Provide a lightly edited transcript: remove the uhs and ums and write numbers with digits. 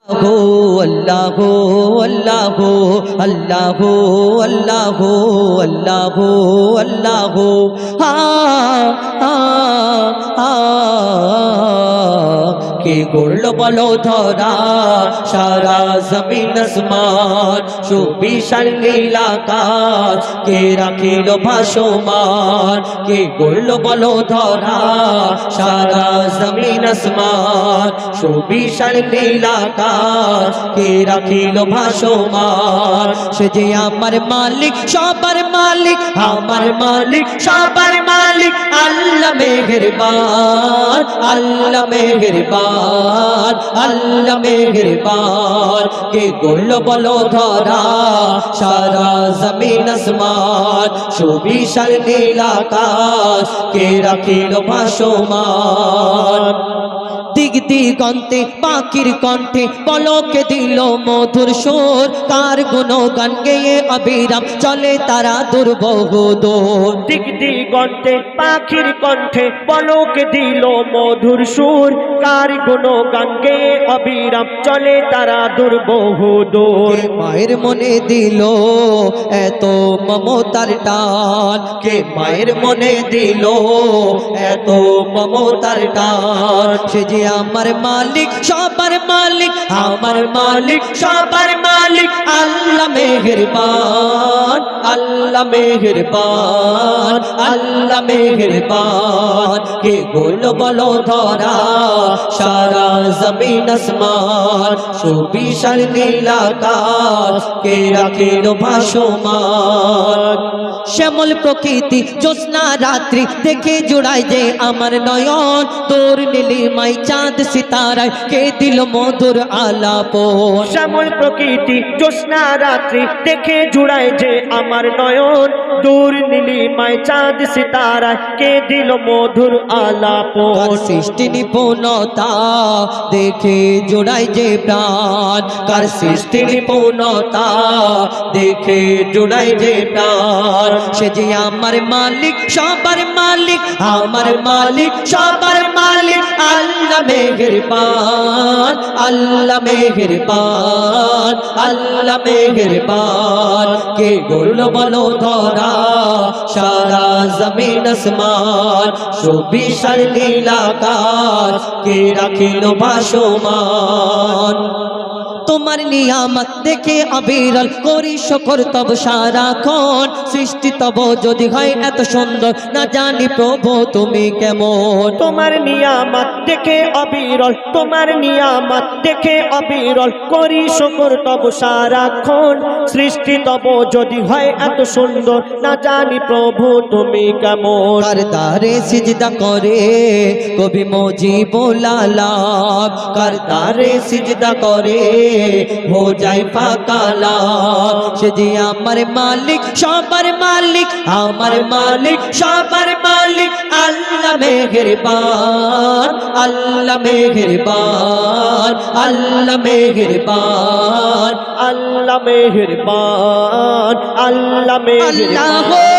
अल्लाह अल्लाह अल्लाह अल्लाह अल्लाह अल्लाह के गড়ল বলো ধরা সারা জমিন আসমান সুবিশাল নীল আকাশ কে রাখিল ভাসমান কে গড়ল বলো ধরা সারা জমিন আসমান সুবিশাল নীল আকাশ কে রাখিল ভাসমান সে যে আমার মালিক সবার মালিক আমার মালিক সবার মালিক আল্লাহ মেহেরবান আল্লাহ মেহেরবান আল্লাহ মেহেরবান কে গড়ল বলো ধরা সারা জমিন আসমান সুবিশাল নীল আকাশ কে রাখিল ভাসমান দিক দিগন্তে পাখির কণ্ঠে পলকে দিল মধুর সুর কার গুণগান গেয়ে অবিরাম চলে তারা দুর্বহ দূর দিক দিগন্তে পাখির কণ্ঠে পলকে দিল মধুর সুর কার গুণগান গেয়ে অবিরাম চলে তারা দুর্বহ দূর মায়ের মনে দিল এত মমতার টান কে মায়ের মনে দিল এত মমতার টান সে যে আমার মালিক সবার মালিক আমার মালিক সবার মালিক আল্লাহ মেহেরবান আল্লাহ মেহেরবান আল্লাহ মেহেরবান কে গড়ল বলো ধরা সারা জমিন আসমান সুবিশাল নীল আকাশ কে রাখিল ভাসমান শ্যামল প্রকৃতি জ্যোৎস্না রাত্রি দেখে জোড়ায় যে আমার নয়ন তোর নীলিমাই চাঁদ সিতারায় কে দিল মধুর আলাপন শ্যামল প্রকৃতি জ্যোৎস্না রাত্রি দেখে জুড়ায় যে আমার নয়ন দূর নীলিমায় চাঁদ সিতারায় কে দিল মধুর আলাপন সৃষ্টি নিপুণতা দেখে জোড়ায় যে প্রাণ কার সৃষ্টি নিপুণতা দেখে জোড়ায় যে প্রাণ সে যে আমার মালিক সবার মালিক আমার মালিক সবার মালিক আল্লাহ মেহেরবান আল্লাহ মেহেরবান আল্লাহ মেহেরবান কে গড়ল বলো ধরা সারা জমিন আসমান সুবিশাল নীল আকাশ কে রাখিল ভাসমান তোমার নিয়ামত দেখে অবিরল করি শুকর তব সারাক্ষণ সৃষ্টি তব যদি হয় এত সুন্দর না জানি প্রভু তুমি কেমন তোমার নিয়ামত দেখে অবিরল তোমার নিয়ামত দেখে অবিরল করি শুকর তব সারাক্ষণ সৃষ্টি তব যদি হয় এত সুন্দর না জানি প্রভু তুমি কেমন কার দারে সিজদা করে কবি মুজিবুল আলাম কার দারে সিজদা করে हो जाए फाकाला সে যে আমার মালিক সবার মালিক আমার মালিক সবার মালিক আল্লাহ মেহেরবান আল্লাহ মেহেরবান আল্লাহ মেহেরবান আল্লাহ মেহেরবান আল্লাহ মেহেরবান